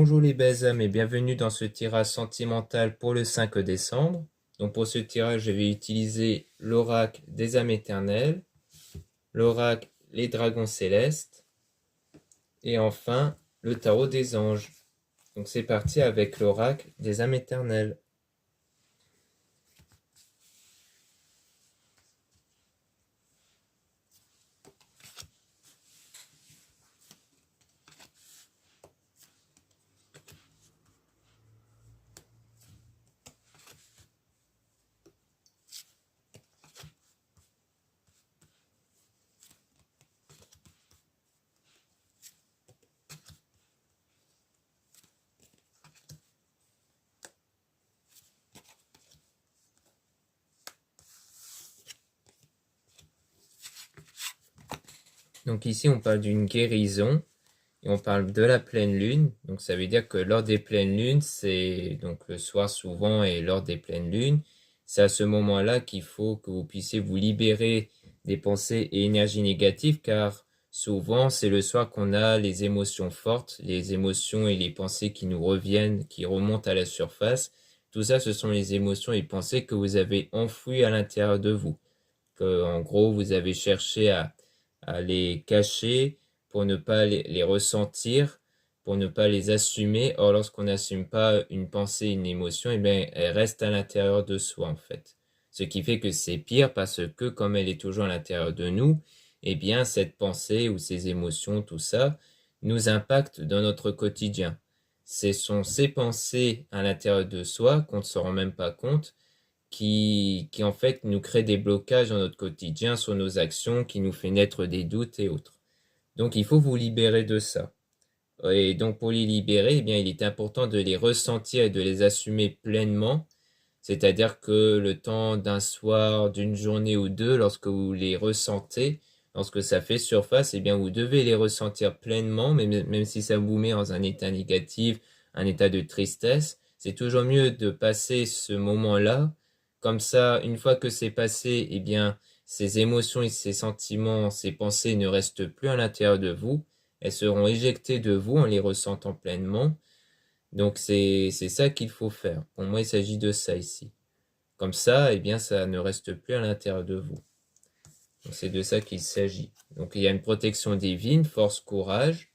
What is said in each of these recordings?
Bonjour les belles âmes et bienvenue dans ce tirage sentimental pour le 5 décembre. Donc pour ce tirage, je vais utiliser l'oracle des âmes éternelles, l'oracle les dragons célestes et enfin le tarot des anges. Donc c'est parti avec l'oracle des âmes éternelles. Donc ici on parle d'une guérison et on parle de la pleine lune. Donc ça veut dire que lors des pleines lunes, c'est donc le soir souvent et lors des pleines lunes, c'est à ce moment-là qu'il faut que vous puissiez vous libérer des pensées et énergies négatives car souvent c'est le soir qu'on a les émotions fortes, les émotions et les pensées qui nous reviennent, qui remontent à la surface. Tout ça, ce sont les émotions et pensées que vous avez enfouies à l'intérieur de vous. Que, en gros, vous avez cherché à les cacher pour ne pas les ressentir, pour ne pas les assumer. Or, lorsqu'on n'assume pas une pensée, une émotion, eh bien, elle reste à l'intérieur de soi, en fait. Ce qui fait que c'est pire parce que, comme elle est toujours à l'intérieur de nous, eh bien, cette pensée ou ces émotions, tout ça, nous impacte dans notre quotidien. Ce sont ces pensées à l'intérieur de soi qu'on ne se rend même pas compte qui en fait nous crée des blocages dans notre quotidien sur nos actions, qui nous fait naître des doutes et autres. Donc il faut vous libérer de ça. Et donc pour les libérer, eh bien il est important de les ressentir et de les assumer pleinement. C'est-à-dire que le temps d'un soir, d'une journée ou deux, lorsque vous les ressentez, lorsque ça fait surface, eh bien vous devez les ressentir pleinement, même si ça vous met dans un état négatif, un état de tristesse. C'est toujours mieux de passer ce moment-là. Comme ça, une fois que c'est passé, eh bien ces émotions et ces sentiments, ces pensées ne restent plus à l'intérieur de vous. Elles seront éjectées de vous en les ressentant pleinement. Donc c'est ça qu'il faut faire. Pour moi, il s'agit de ça ici. Comme ça, eh bien, ça ne reste plus à l'intérieur de vous. Donc c'est de ça qu'il s'agit. Donc il y a une protection divine, force, courage,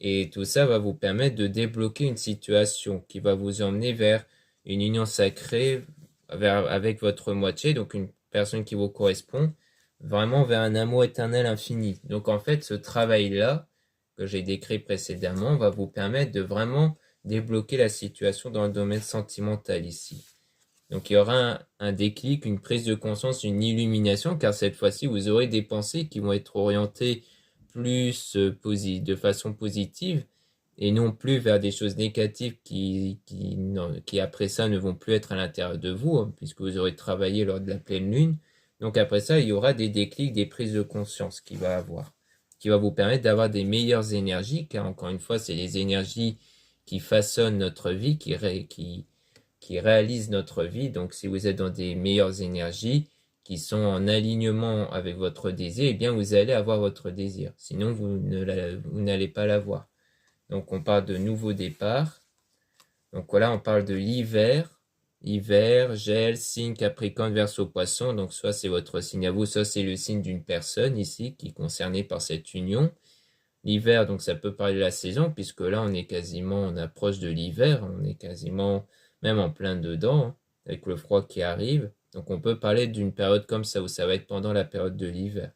et tout ça va vous permettre de débloquer une situation qui va vous emmener vers une union sacrée avec votre moitié, donc une personne qui vous correspond, vraiment vers un amour éternel infini. Donc en fait, ce travail-là, que j'ai décrit précédemment, va vous permettre de vraiment débloquer la situation dans le domaine sentimental ici. Donc il y aura un déclic, une prise de conscience, une illumination, car cette fois-ci, vous aurez des pensées qui vont être orientées plus de façon positive et non plus vers des choses négatives qui après ça ne vont plus être à l'intérieur de vous, hein, puisque vous aurez travaillé lors de la pleine lune. Donc après ça, il y aura des déclics, des prises de conscience qui va avoir, qui va vous permettre d'avoir des meilleures énergies, car encore une fois, c'est les énergies qui façonnent notre vie, qui réalise notre vie. Donc si vous êtes dans des meilleures énergies qui sont en alignement avec votre désir, eh bien vous allez avoir votre désir. Sinon, vous n'allez pas l'avoir. Donc on parle de nouveau départ. Donc voilà, on parle de l'hiver. Hiver, gel, signe Capricorne, Verseau, Poisson. Donc soit c'est votre signe à vous, soit c'est le signe d'une personne ici qui est concernée par cette union. L'hiver, donc ça peut parler de la saison, puisque là on approche de l'hiver, on est quasiment même en plein dedans, hein, avec le froid qui arrive. Donc on peut parler d'une période comme ça, où ça va être pendant la période de l'hiver.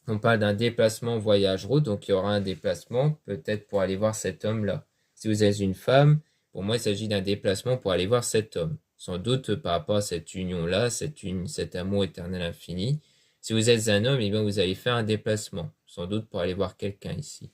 On parle d'un déplacement voyage route, donc il y aura un déplacement peut-être pour aller voir cet homme-là. Si vous êtes une femme, pour moi il s'agit d'un déplacement pour aller voir cet homme. Sans doute par rapport à cette union-là, cet amour éternel infini. Si vous êtes un homme, eh bien vous allez faire un déplacement, sans doute pour aller voir quelqu'un ici.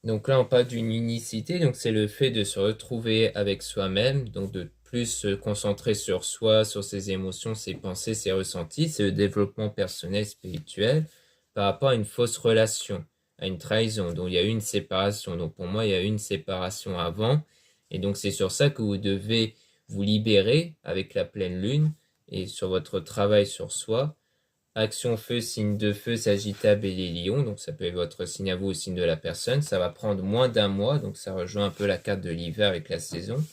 Donc là, on parle d'une unicité, donc c'est le fait de se retrouver avec soi-même, donc de plus se concentrer sur soi, sur ses émotions, ses pensées, ses ressentis. C'est le développement personnel, spirituel, par rapport à une fausse relation, à une trahison. Donc il y a eu une séparation. Donc pour moi, il y a eu une séparation avant. Et donc c'est sur ça que vous devez vous libérer avec la pleine lune et sur votre travail sur soi. Action feu, signe de feu, Sagittaire, Bélier, Lion. Donc ça peut être votre signe à vous ou signe de la personne. Ça va prendre moins d'un mois. Donc ça rejoint un peu la carte de l'hiver avec la saison.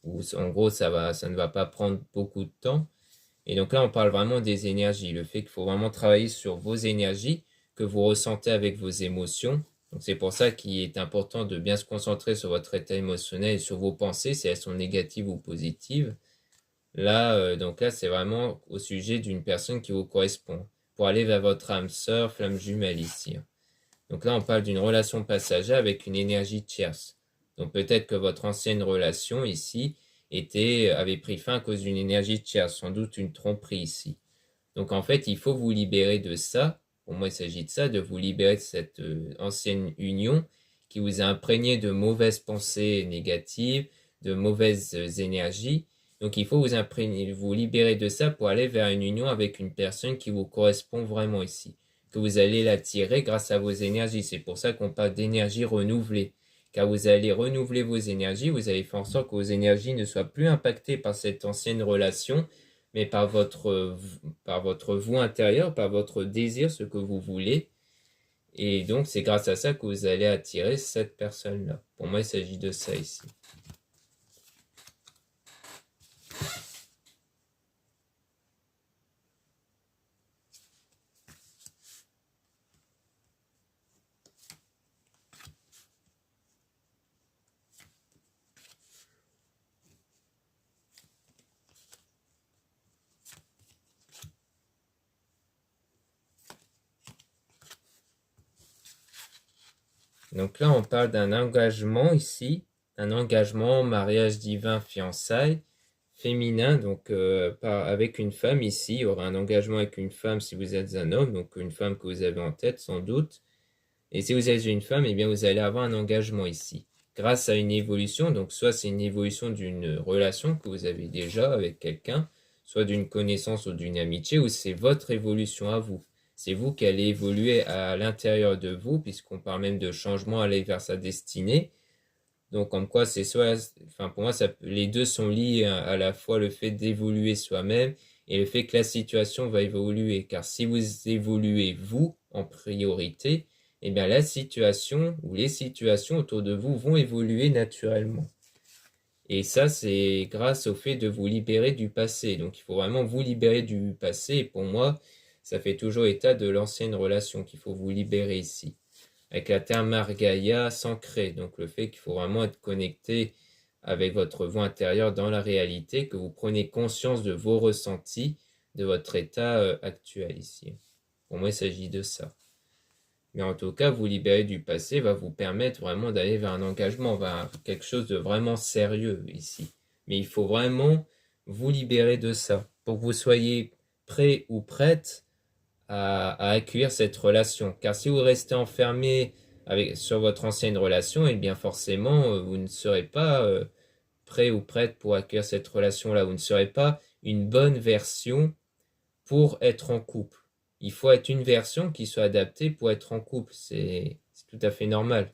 Où en gros ça ne va pas prendre beaucoup de temps. Et donc là on parle vraiment des énergies. Le fait qu'il faut vraiment travailler sur vos énergies que vous ressentez avec vos émotions. Donc c'est pour ça qu'il est important de bien se concentrer sur votre état émotionnel et sur vos pensées, si elles sont négatives ou positives. Là, donc là, c'est vraiment au sujet d'une personne qui vous correspond. Pour aller vers votre âme sœur, flamme jumelle ici. Donc là, on parle d'une relation passagère avec une énergie tierce. Donc peut-être que votre ancienne relation ici avait pris fin à cause d'une énergie tierce, sans doute une tromperie ici. Donc en fait, il faut vous libérer de ça. Pour moi, il s'agit de ça, de vous libérer de cette ancienne union qui vous a imprégné de mauvaises pensées négatives, de mauvaises énergies. Donc il faut vous imprégner, vous libérer de ça pour aller vers une union avec une personne qui vous correspond vraiment ici, que vous allez l'attirer grâce à vos énergies. C'est pour ça qu'on parle d'énergie renouvelée. Car vous allez renouveler vos énergies, vous allez faire en sorte que vos énergies ne soient plus impactées par cette ancienne relation, mais par votre vous intérieur, par votre désir, ce que vous voulez. Et donc, c'est grâce à ça que vous allez attirer cette personne-là. Pour moi, il s'agit de ça ici. Donc là, on parle d'un engagement ici, un engagement, mariage divin, fiançailles, féminin, donc avec une femme ici. Il y aura un engagement avec une femme si vous êtes un homme, donc une femme que vous avez en tête sans doute. Et si vous êtes une femme, eh bien vous allez avoir un engagement ici. Grâce à une évolution, donc soit c'est une évolution d'une relation que vous avez déjà avec quelqu'un, soit d'une connaissance ou d'une amitié, ou c'est votre évolution à vous. C'est vous qui allez évoluer à l'intérieur de vous, puisqu'on parle même de changement, aller vers sa destinée. Donc, comme quoi, c'est soit, enfin, pour moi, les deux sont liés à la fois le fait d'évoluer soi-même et le fait que la situation va évoluer. Car si vous évoluez vous en priorité, eh bien, la situation ou les situations autour de vous vont évoluer naturellement. Et ça, c'est grâce au fait de vous libérer du passé. Donc, il faut vraiment vous libérer du passé. Et pour moi, ça fait toujours état de l'ancienne relation qu'il faut vous libérer ici. Avec la terre Margaya s'ancrer. Donc, le fait qu'il faut vraiment être connecté avec votre voix intérieure dans la réalité, que vous prenez conscience de vos ressentis, de votre état actuel ici. Pour moi, il s'agit de ça. Mais en tout cas, vous libérer du passé va vous permettre vraiment d'aller vers un engagement, vers quelque chose de vraiment sérieux ici. Mais il faut vraiment vous libérer de ça pour que vous soyez prêt ou prête à accueillir cette relation. Car si vous restez enfermé sur votre ancienne relation, eh bien forcément, vous ne serez pas prêt ou prête pour accueillir cette relation-là. Vous ne serez pas une bonne version pour être en couple. Il faut être une version qui soit adaptée pour être en couple. C'est tout à fait normal.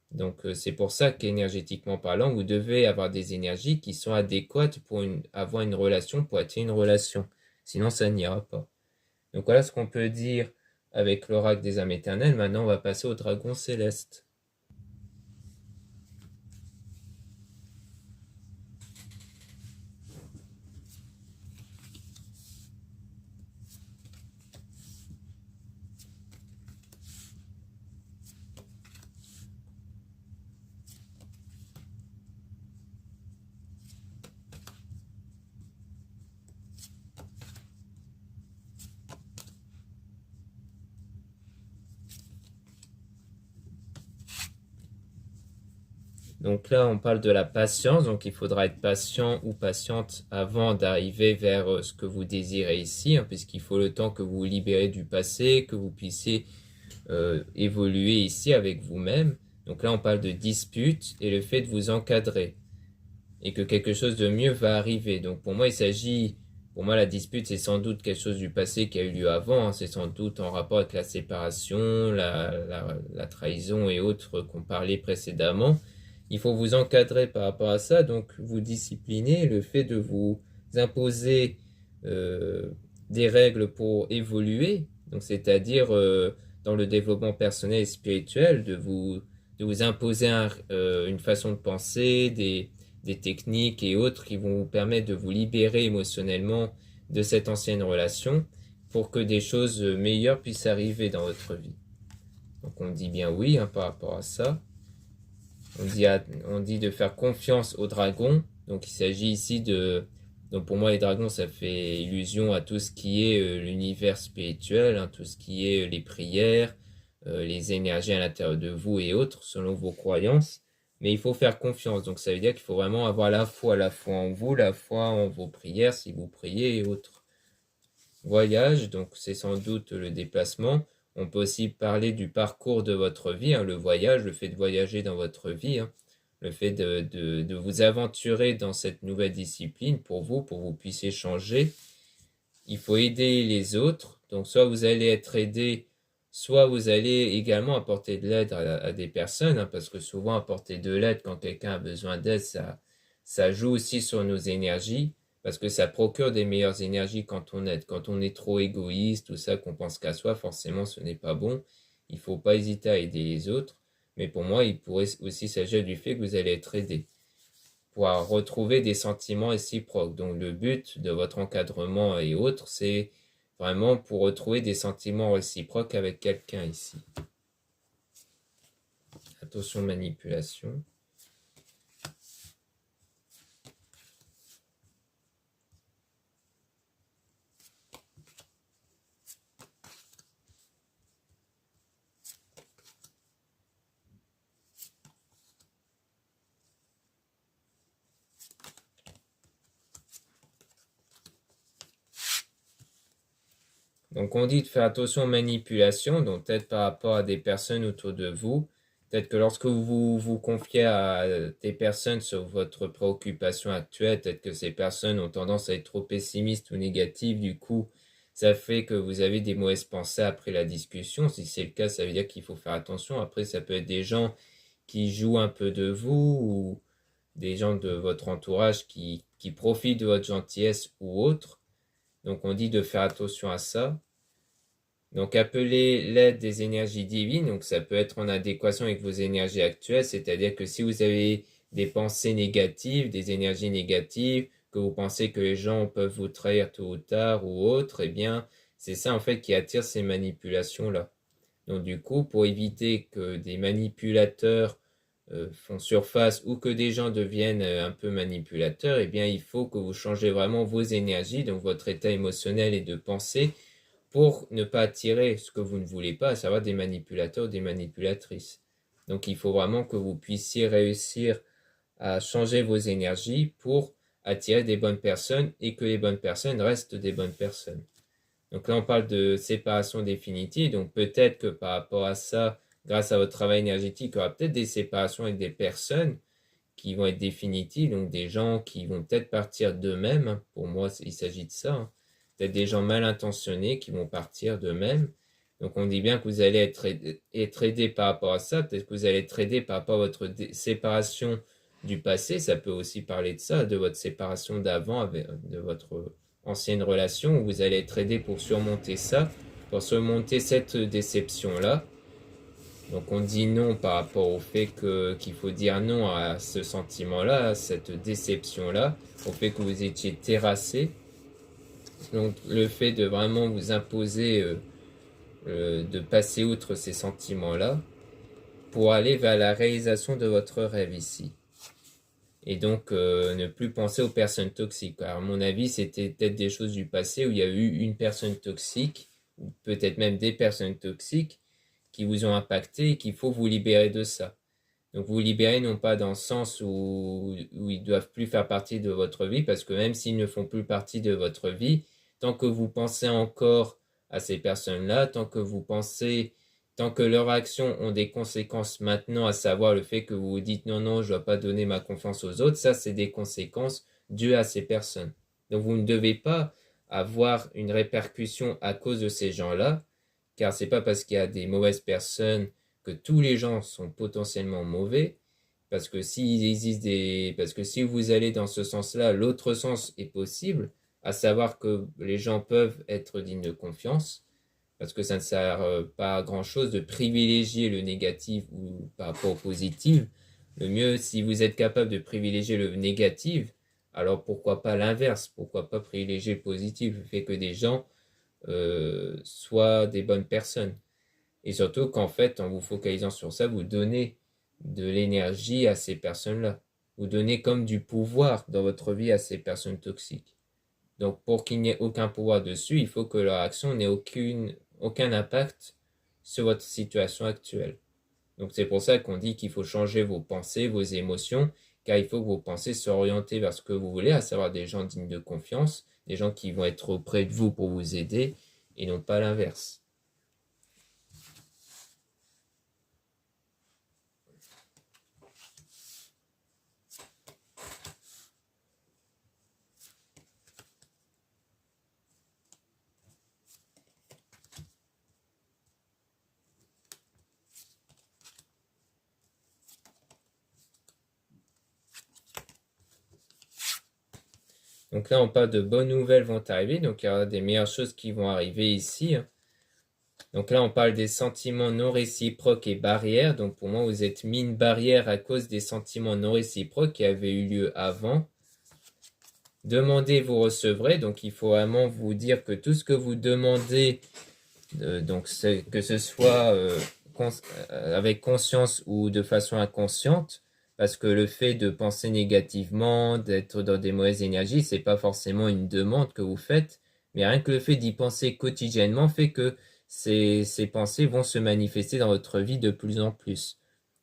Donc c'est pour ça qu'énergétiquement parlant, vous devez avoir des énergies qui sont adéquates pour avoir une relation, pour être une relation. Sinon, ça n'ira pas. Donc voilà ce qu'on peut dire avec l'oracle des âmes éternelles. Maintenant, on va passer au dragon céleste. Donc là, on parle de la patience, donc il faudra être patient ou patiente avant d'arriver vers ce que vous désirez ici, hein, puisqu'il faut le temps que vous vous libérez du passé, que vous puissiez évoluer ici avec vous-même. Donc là, on parle de dispute et le fait de vous encadrer et que quelque chose de mieux va arriver. Donc pour moi, la dispute, c'est sans doute quelque chose du passé qui a eu lieu avant, hein. C'est sans doute en rapport avec la séparation, la trahison et autres qu'on parlait précédemment. Il faut vous encadrer par rapport à ça, donc vous discipliner, le fait de vous imposer des règles pour évoluer, donc c'est-à-dire dans le développement personnel et spirituel, de vous imposer une façon de penser, des techniques et autres qui vont vous permettre de vous libérer émotionnellement de cette ancienne relation pour que des choses meilleures puissent arriver dans votre vie. Donc on dit bien oui, hein, par rapport à ça. On dit de faire confiance aux dragons. Donc il s'agit ici de... Donc pour moi les dragons ça fait illusion à tout ce qui est l'univers spirituel, hein, tout ce qui est les prières, les énergies à l'intérieur de vous et autres selon vos croyances. Mais il faut faire confiance. Donc ça veut dire qu'il faut vraiment avoir la foi en vous, la foi en vos prières si vous priez et autres. Voyage, donc c'est sans doute le déplacement. On peut aussi parler du parcours de votre vie, hein, le voyage, le fait de voyager dans votre vie, hein, le fait de vous aventurer dans cette nouvelle discipline pour vous puissiez changer. Il faut aider les autres. Donc soit vous allez être aidé, soit vous allez également apporter de l'aide à des personnes, hein, parce que souvent apporter de l'aide quand quelqu'un a besoin d'aide, ça joue aussi sur nos énergies, parce que ça procure des meilleures énergies quand on aide. Quand on est trop égoïste, tout ça, qu'on pense qu'à soi, forcément ce n'est pas bon. Il ne faut pas hésiter à aider les autres. Mais pour moi, il pourrait aussi s'agir du fait que vous allez être aidé pour retrouver des sentiments réciproques. Donc le but de votre encadrement et autres, c'est vraiment pour retrouver des sentiments réciproques avec quelqu'un ici. Attention manipulation. Donc on dit de faire attention aux manipulations, donc peut-être par rapport à des personnes autour de vous. Peut-être que lorsque vous vous confiez à des personnes sur votre préoccupation actuelle, peut-être que ces personnes ont tendance à être trop pessimistes ou négatives, du coup, ça fait que vous avez des mauvaises pensées après la discussion. Si c'est le cas, ça veut dire qu'il faut faire attention. Après, ça peut être des gens qui jouent un peu de vous ou des gens de votre entourage qui profitent de votre gentillesse ou autre. Donc on dit de faire attention à ça. Donc appelez l'aide des énergies divines, donc ça peut être en adéquation avec vos énergies actuelles, c'est-à-dire que si vous avez des pensées négatives, des énergies négatives, que vous pensez que les gens peuvent vous trahir tôt ou tard ou autre, eh bien c'est ça en fait qui attire ces manipulations-là. Donc du coup, pour éviter que des manipulateurs font surface ou que des gens deviennent un peu manipulateurs, eh bien il faut que vous changez vraiment vos énergies, donc votre état émotionnel et de pensée, pour ne pas attirer ce que vous ne voulez pas, à savoir des manipulateurs ou des manipulatrices. Donc il faut vraiment que vous puissiez réussir à changer vos énergies pour attirer des bonnes personnes et que les bonnes personnes restent des bonnes personnes. Donc là, on parle de séparation définitive. Donc peut-être que par rapport à ça, grâce à votre travail énergétique, il y aura peut-être des séparations avec des personnes qui vont être définitives. Donc des gens qui vont peut-être partir d'eux-mêmes. Pour moi, il s'agit de ça, hein. Peut-être des gens mal intentionnés qui vont partir d'eux-mêmes. Donc on dit bien que vous allez être aidé par rapport à ça. Peut-être que vous allez être aidé par rapport à votre séparation du passé. Ça peut aussi parler de ça, de votre séparation d'avant, de votre ancienne relation, où vous allez être aidé pour surmonter ça, pour surmonter cette déception-là. Donc on dit non par rapport au fait qu'il faut dire non à ce sentiment-là, à cette déception-là, au fait que vous étiez terrassé. Donc le fait de vraiment vous imposer de passer outre ces sentiments-là pour aller vers la réalisation de votre rêve ici. Et donc ne plus penser aux personnes toxiques. Alors, à mon avis, c'était peut-être des choses du passé où il y a eu une personne toxique, ou peut-être même des personnes toxiques, qui vous ont impacté et qu'il faut vous libérer de ça. Donc vous libérer non pas dans le sens où ils doivent plus faire partie de votre vie, parce que même s'ils ne font plus partie de votre vie, tant que vous pensez encore à ces personnes-là, tant que vous pensez Tant que leurs actions ont des conséquences maintenant, à savoir le fait que vous vous dites non, non, je ne dois pas donner ma confiance aux autres, ça, c'est des conséquences dues à ces personnes. Donc, vous ne devez pas avoir une répercussion à cause de ces gens-là, car c'est pas parce qu'il y a des mauvaises personnes que tous les gens sont potentiellement mauvais, parce que parce que si vous allez dans ce sens-là, l'autre sens est possible, à savoir que les gens peuvent être dignes de confiance, parce que ça ne sert pas à grand-chose de privilégier le négatif ou par rapport au positif. Le mieux, si vous êtes capable de privilégier le négatif, alors pourquoi pas l'inverse? Pourquoi pas privilégier le positif? Le fait que des gens soient des bonnes personnes. Et surtout qu'en fait, en vous focalisant sur ça, vous donnez de l'énergie à ces personnes-là. Vous donnez comme du pouvoir dans votre vie à ces personnes toxiques. Donc pour qu'il n'y ait aucun pouvoir dessus, il faut que leur action n'ait aucun impact sur votre situation actuelle. Donc c'est pour ça qu'on dit qu'il faut changer vos pensées, vos émotions, car il faut que vos pensées soient orientées vers ce que vous voulez, à savoir des gens dignes de confiance, des gens qui vont être auprès de vous pour vous aider, et non pas l'inverse. Donc là, on parle de bonnes nouvelles vont arriver, donc il y aura des meilleures choses qui vont arriver ici. Donc là, on parle des sentiments non réciproques et barrières. Donc pour moi, vous êtes mis une barrière à cause des sentiments non réciproques qui avaient eu lieu avant. Demandez, vous recevrez. Donc il faut vraiment vous dire que tout ce que vous demandez, donc que ce soit avec conscience ou de façon inconsciente, parce que le fait de penser négativement, d'être dans des mauvaises énergies, c'est pas forcément une demande que vous faites, mais rien que le fait d'y penser quotidiennement fait que ces pensées vont se manifester dans votre vie de plus en plus.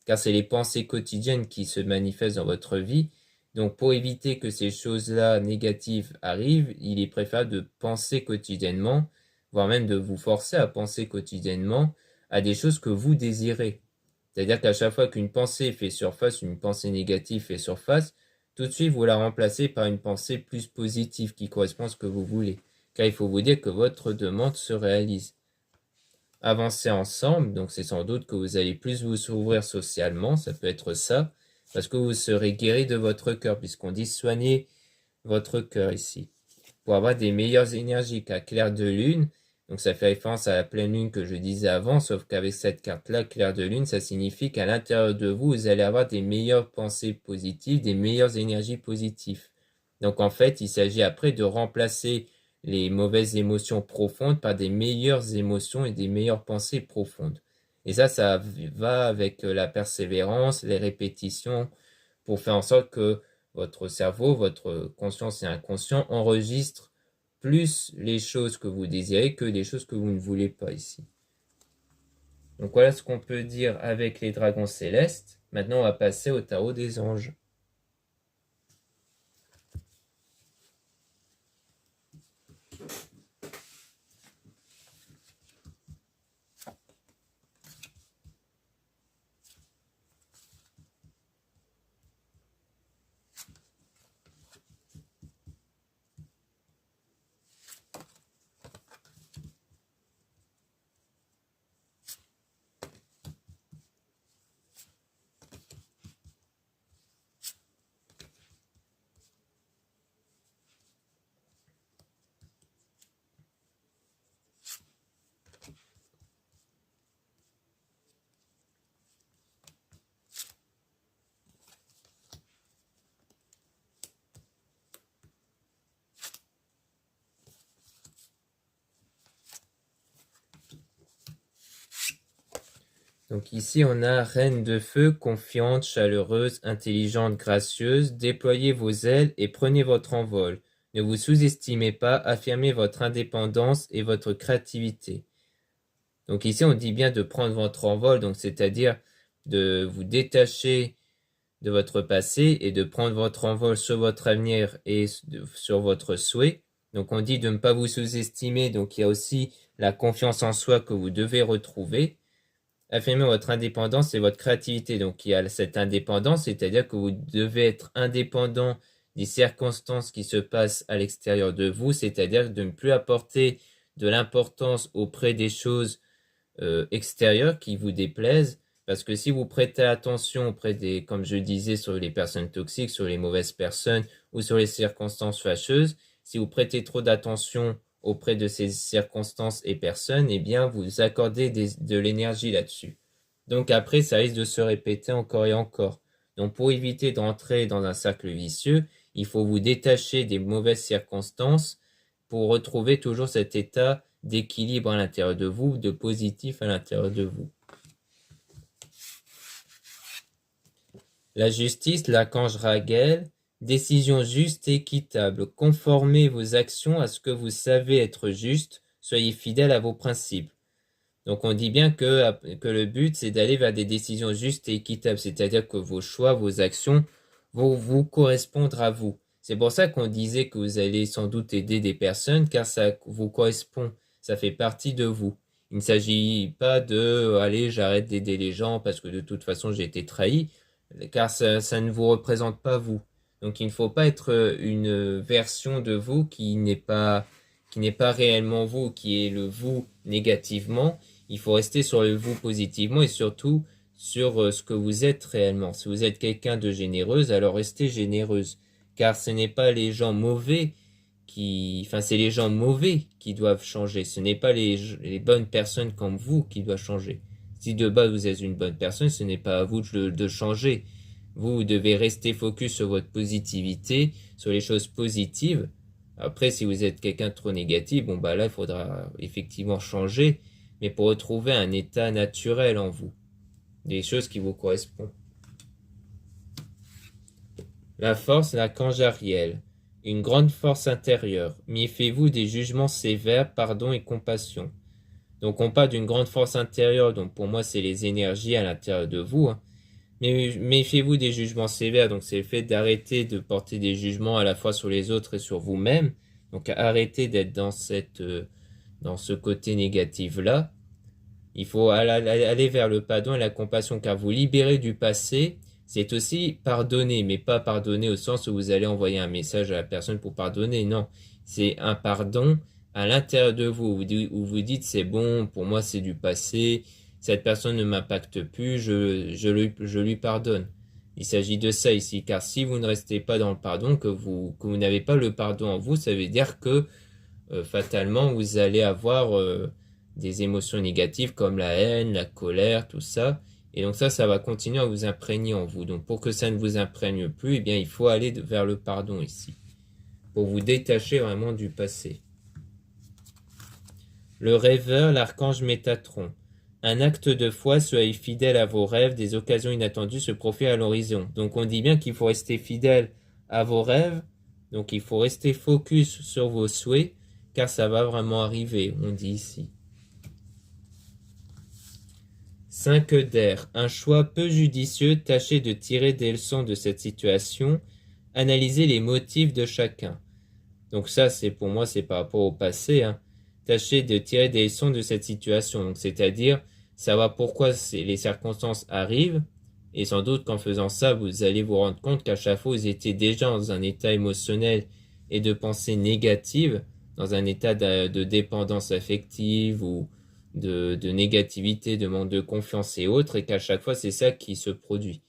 Car c'est les pensées quotidiennes qui se manifestent dans votre vie. Donc pour éviter que ces choses-là négatives arrivent, il est préférable de penser quotidiennement, voire même de vous forcer à penser quotidiennement à des choses que vous désirez. C'est-à-dire qu'à chaque fois qu'une pensée fait surface, une pensée négative fait surface, tout de suite vous la remplacez par une pensée plus positive qui correspond à ce que vous voulez. Car il faut vous dire que votre demande se réalise. Avancer ensemble, donc c'est sans doute que vous allez plus vous ouvrir socialement, ça peut être ça, parce que vous serez guéri de votre cœur, puisqu'on dit soigner votre cœur ici, pour avoir des meilleures énergies qu'à clair de lune. Donc ça fait référence à la pleine lune que je disais avant, sauf qu'avec cette carte-là, clair de lune, ça signifie qu'à l'intérieur de vous, vous allez avoir des meilleures pensées positives, des meilleures énergies positives. Donc en fait, il s'agit après de remplacer les mauvaises émotions profondes par des meilleures émotions et des meilleures pensées profondes. Et ça va avec la persévérance, les répétitions, pour faire en sorte que votre cerveau, votre conscience et inconscient enregistrent plus les choses que vous désirez que les choses que vous ne voulez pas ici. Donc voilà ce qu'on peut dire avec les dragons célestes. Maintenant, on va passer au tarot des anges. Donc ici, on a Reine de feu, confiante, chaleureuse, intelligente, gracieuse. Déployez vos ailes et prenez votre envol. Ne vous sous-estimez pas, affirmez votre indépendance et votre créativité. Donc ici, on dit bien de prendre votre envol, donc c'est-à-dire de vous détacher de votre passé et de prendre votre envol sur votre avenir et sur votre souhait. Donc on dit de ne pas vous sous-estimer, donc il y a aussi la confiance en soi que vous devez retrouver. affirmer votre indépendance et votre créativité. Donc, il y a cette indépendance, c'est-à-dire que vous devez être indépendant des circonstances qui se passent à l'extérieur de vous, c'est-à-dire de ne plus apporter de l'importance auprès des choses extérieures qui vous déplaisent. Parce que si vous prêtez attention auprès des, comme je disais, sur les personnes toxiques, sur les mauvaises personnes ou sur les circonstances fâcheuses, si vous prêtez trop d'attention auprès de ces circonstances et personnes, eh bien, vous accordez de l'énergie là-dessus. Donc après, ça risque de se répéter encore et encore. Donc pour éviter d'entrer dans un cercle vicieux, il faut vous détacher des mauvaises circonstances pour retrouver toujours cet état d'équilibre à l'intérieur de vous, de positif à l'intérieur de vous. La justice, l'archange Raguel, décision juste et équitable. Conformez vos actions à ce que vous savez être juste. Soyez fidèle à vos principes. Donc on dit bien que le but, c'est d'aller vers des décisions justes et équitables. C'est-à-dire que vos choix, vos actions vont vous correspondre à vous. C'est pour ça qu'on disait que vous allez sans doute aider des personnes, car ça vous correspond. Ça fait partie de vous. Il ne s'agit pas de allez, j'arrête d'aider les gens parce que de toute façon j'ai été trahi, car ça ne vous représente pas vous. Donc il ne faut pas être une version de vous qui n'est pas réellement vous, qui est le vous négativement. Il faut rester sur le vous positivement et surtout sur ce que vous êtes réellement. Si vous êtes quelqu'un de généreuse, alors restez généreuse. Car ce n'est pas les gens mauvais c'est les gens mauvais qui doivent changer. Ce n'est pas les bonnes personnes comme vous qui doivent changer. Si de base vous êtes une bonne personne, ce n'est pas à vous de changer. Vous devez rester focus sur votre positivité, sur les choses positives. Après, si vous êtes quelqu'un de trop négatif, bon bah là, il faudra effectivement changer, mais pour retrouver un état naturel en vous, des choses qui vous correspondent. La force, l'archange Ariel, une grande force intérieure. Méfiez-vous des jugements sévères, pardon et compassion. Donc on parle d'une grande force intérieure, donc pour moi c'est les énergies à l'intérieur de vous. Mais méfiez-vous des jugements sévères, donc c'est le fait d'arrêter de porter des jugements à la fois sur les autres et sur vous-même. Donc arrêtez d'être dans ce côté négatif-là. Il faut aller vers le pardon et la compassion, car vous libérer du passé, c'est aussi pardonner, mais pas pardonner au sens où vous allez envoyer un message à la personne pour pardonner, non. C'est un pardon à l'intérieur de vous, où vous dites c'est bon, pour moi c'est du passé, cette personne ne m'impacte plus, je lui pardonne. Il s'agit de ça ici, car si vous ne restez pas dans le pardon, que vous n'avez pas le pardon en vous, ça veut dire que fatalement vous allez avoir des émotions négatives comme la haine, la colère, tout ça. Et donc ça va continuer à vous imprégner en vous. Donc pour que ça ne vous imprègne plus, eh bien il faut aller vers le pardon ici, pour vous détacher vraiment du passé. Le rêveur, l'archange Métatron. Un acte de foi, soyez fidèle à vos rêves, des occasions inattendues se profilent à l'horizon. Donc on dit bien qu'il faut rester fidèle à vos rêves, donc il faut rester focus sur vos souhaits, car ça va vraiment arriver, on dit ici. 5 d'air, un choix peu judicieux, tâchez de tirer des leçons de cette situation, analysez les motifs de chacun. Donc ça, pour moi, c'est par rapport au passé, Tâchez de tirer des leçons de cette situation, donc c'est-à-dire savoir pourquoi les circonstances arrivent, et sans doute qu'en faisant ça, vous allez vous rendre compte qu'à chaque fois, vous étiez déjà dans un état émotionnel et de pensée négative, dans un état de dépendance affective ou de négativité, de manque de confiance et autres, et qu'à chaque fois, c'est ça qui se produit.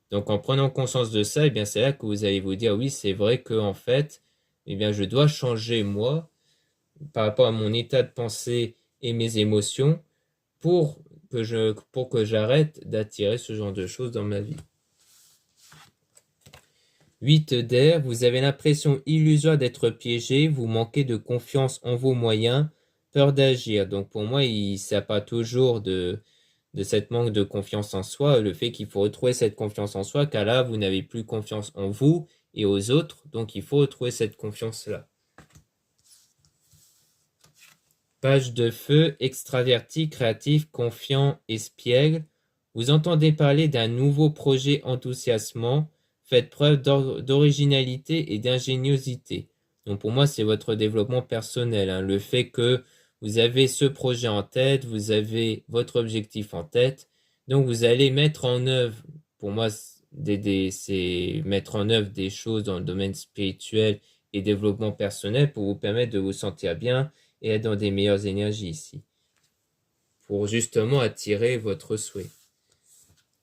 Donc en prenant conscience de ça, eh bien c'est là que vous allez vous dire, oui, c'est vrai que en fait, eh bien je dois changer moi, par rapport à mon état de pensée et mes émotions pour que j'arrête d'attirer ce genre de choses dans ma vie. 8 d'air, vous avez l'impression illusoire d'être piégé, vous manquez de confiance en vos moyens, peur d'agir. Donc pour moi, ça part toujours de cette manque de confiance en soi, le fait qu'il faut retrouver cette confiance en soi, car là, vous n'avez plus confiance en vous et aux autres, donc il faut retrouver cette confiance-là. Page de feu, extraverti, créatif, confiant, espiègle. Vous entendez parler d'un nouveau projet enthousiasmant. Faites preuve d'originalité et d'ingéniosité. Donc pour moi, c'est votre développement personnel. Le fait que vous avez ce projet en tête, vous avez votre objectif en tête, donc vous allez mettre en œuvre, pour moi, c'est mettre en œuvre des choses dans le domaine spirituel et développement personnel pour vous permettre de vous sentir bien et être dans des meilleures énergies ici, pour justement attirer votre souhait.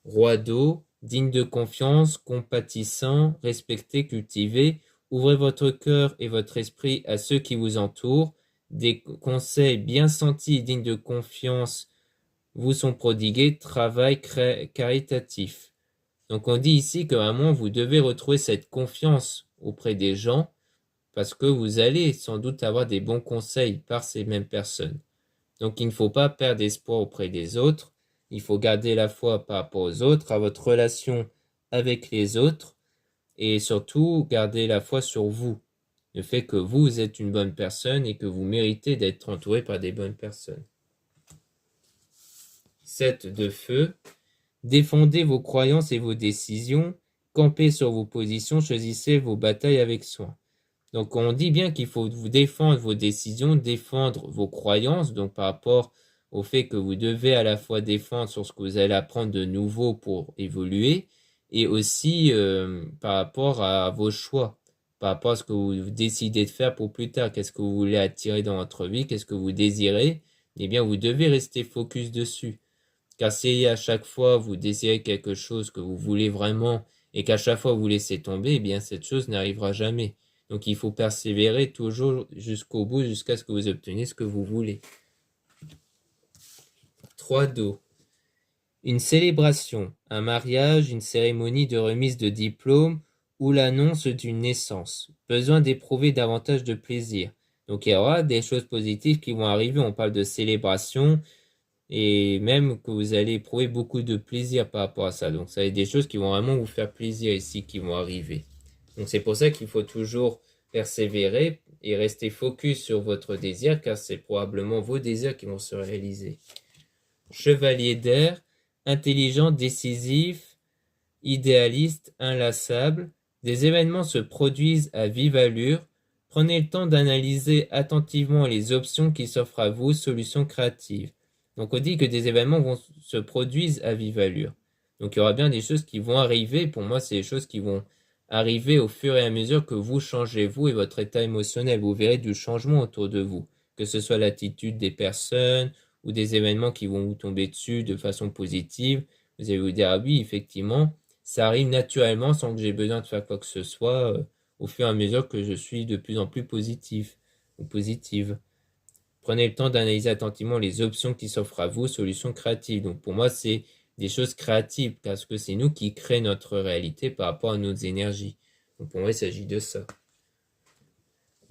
Roi d'eau, digne de confiance, compatissant, respecté, cultivé, ouvrez votre cœur et votre esprit à ceux qui vous entourent. Des conseils bien sentis et dignes de confiance vous sont prodigués. Travail caritatif. Donc on dit ici que vraiment vous devez retrouver cette confiance auprès des gens parce que vous allez sans doute avoir des bons conseils par ces mêmes personnes. Donc il ne faut pas perdre espoir auprès des autres. Il faut garder la foi par rapport aux autres, à votre relation avec les autres, et surtout garder la foi sur vous. Le fait que vous êtes une bonne personne et que vous méritez d'être entouré par des bonnes personnes. 7 de feu. Défendez vos croyances et vos décisions. Campez sur vos positions. Choisissez vos batailles avec soin. Donc on dit bien qu'il faut vous défendre vos décisions, défendre vos croyances, donc par rapport au fait que vous devez à la fois défendre sur ce que vous allez apprendre de nouveau pour évoluer, et aussi par rapport à vos choix, par rapport à ce que vous décidez de faire pour plus tard, qu'est-ce que vous voulez attirer dans votre vie, qu'est-ce que vous désirez, eh bien vous devez rester focus dessus. Car si à chaque fois vous désirez quelque chose que vous voulez vraiment et qu'à chaque fois vous laissez tomber, eh bien cette chose n'arrivera jamais. Donc il faut persévérer toujours jusqu'au bout, jusqu'à ce que vous obteniez ce que vous voulez. 3 d'eau. Une célébration, un mariage, une cérémonie de remise de diplôme ou l'annonce d'une naissance. Besoin d'éprouver davantage de plaisir. Donc il y aura des choses positives qui vont arriver. On parle de célébration et même que vous allez éprouver beaucoup de plaisir par rapport à ça. Donc ça va être des choses qui vont vraiment vous faire plaisir ici, qui vont arriver. Donc c'est pour ça qu'il faut toujours persévérer et rester focus sur votre désir, car c'est probablement vos désirs qui vont se réaliser. Chevalier d'air, intelligent, décisif, idéaliste, inlassable, des événements se produisent à vive allure. Prenez le temps d'analyser attentivement les options qui s'offrent à vous, solutions créatives. Donc on dit que des événements se produisent à vive allure. Donc il y aura bien des choses qui vont arriver. Pour moi, c'est des choses qui vont arriver au fur et à mesure que vous changez vous et votre état émotionnel. Vous verrez du changement autour de vous, que ce soit l'attitude des personnes ou des événements qui vont vous tomber dessus de façon positive. Vous allez vous dire, ah oui, effectivement, ça arrive naturellement sans que j'ai besoin de faire quoi que ce soit au fur et à mesure que je suis de plus en plus positif ou positive. Prenez le temps d'analyser attentivement les options qui s'offrent à vous, solutions créatives. Donc pour moi, c'est des choses créatives parce que c'est nous qui créons notre réalité par rapport à nos énergies. Donc pour moi, il s'agit de ça.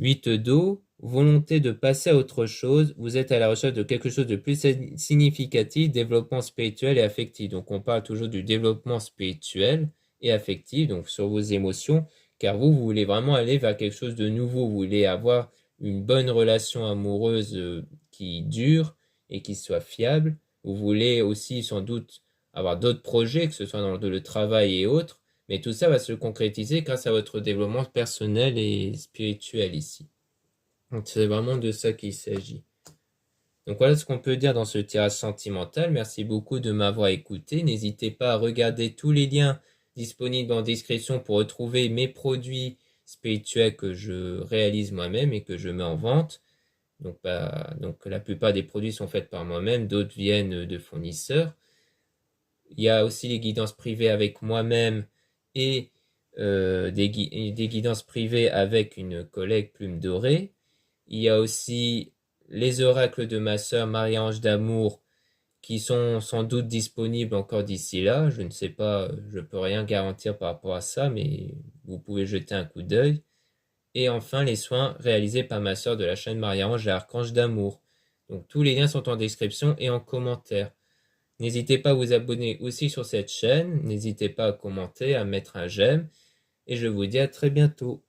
8 d'eau, volonté de passer à autre chose. Vous êtes à la recherche de quelque chose de plus significatif, développement spirituel et affectif. Donc on parle toujours du développement spirituel et affectif, donc sur vos émotions, car vous voulez vraiment aller vers quelque chose de nouveau. Vous voulez avoir une bonne relation amoureuse qui dure et qui soit fiable. Vous voulez aussi sans doute avoir d'autres projets, que ce soit dans le travail et autres, mais tout ça va se concrétiser grâce à votre développement personnel et spirituel ici. Donc c'est vraiment de ça qu'il s'agit. Donc voilà ce qu'on peut dire dans ce tirage sentimental. Merci beaucoup de m'avoir écouté. N'hésitez pas à regarder tous les liens disponibles en description pour retrouver mes produits spirituels que je réalise moi-même et que je mets en vente. Donc la plupart des produits sont faits par moi-même, d'autres viennent de fournisseurs. Il y a aussi les guidances privées avec moi-même et des guidances privées avec une collègue Plume Dorée. Il y a aussi les oracles de ma sœur Marie-Ange d'Amour qui sont sans doute disponibles encore d'ici là. Je ne sais pas, je peux rien garantir par rapport à ça, mais vous pouvez jeter un coup d'œil. Et enfin, les soins réalisés par ma sœur de la chaîne Marie-Ange et Archange d'Amour. Donc tous les liens sont en description et en commentaire. N'hésitez pas à vous abonner aussi sur cette chaîne. N'hésitez pas à commenter, à mettre un j'aime. Et je vous dis à très bientôt.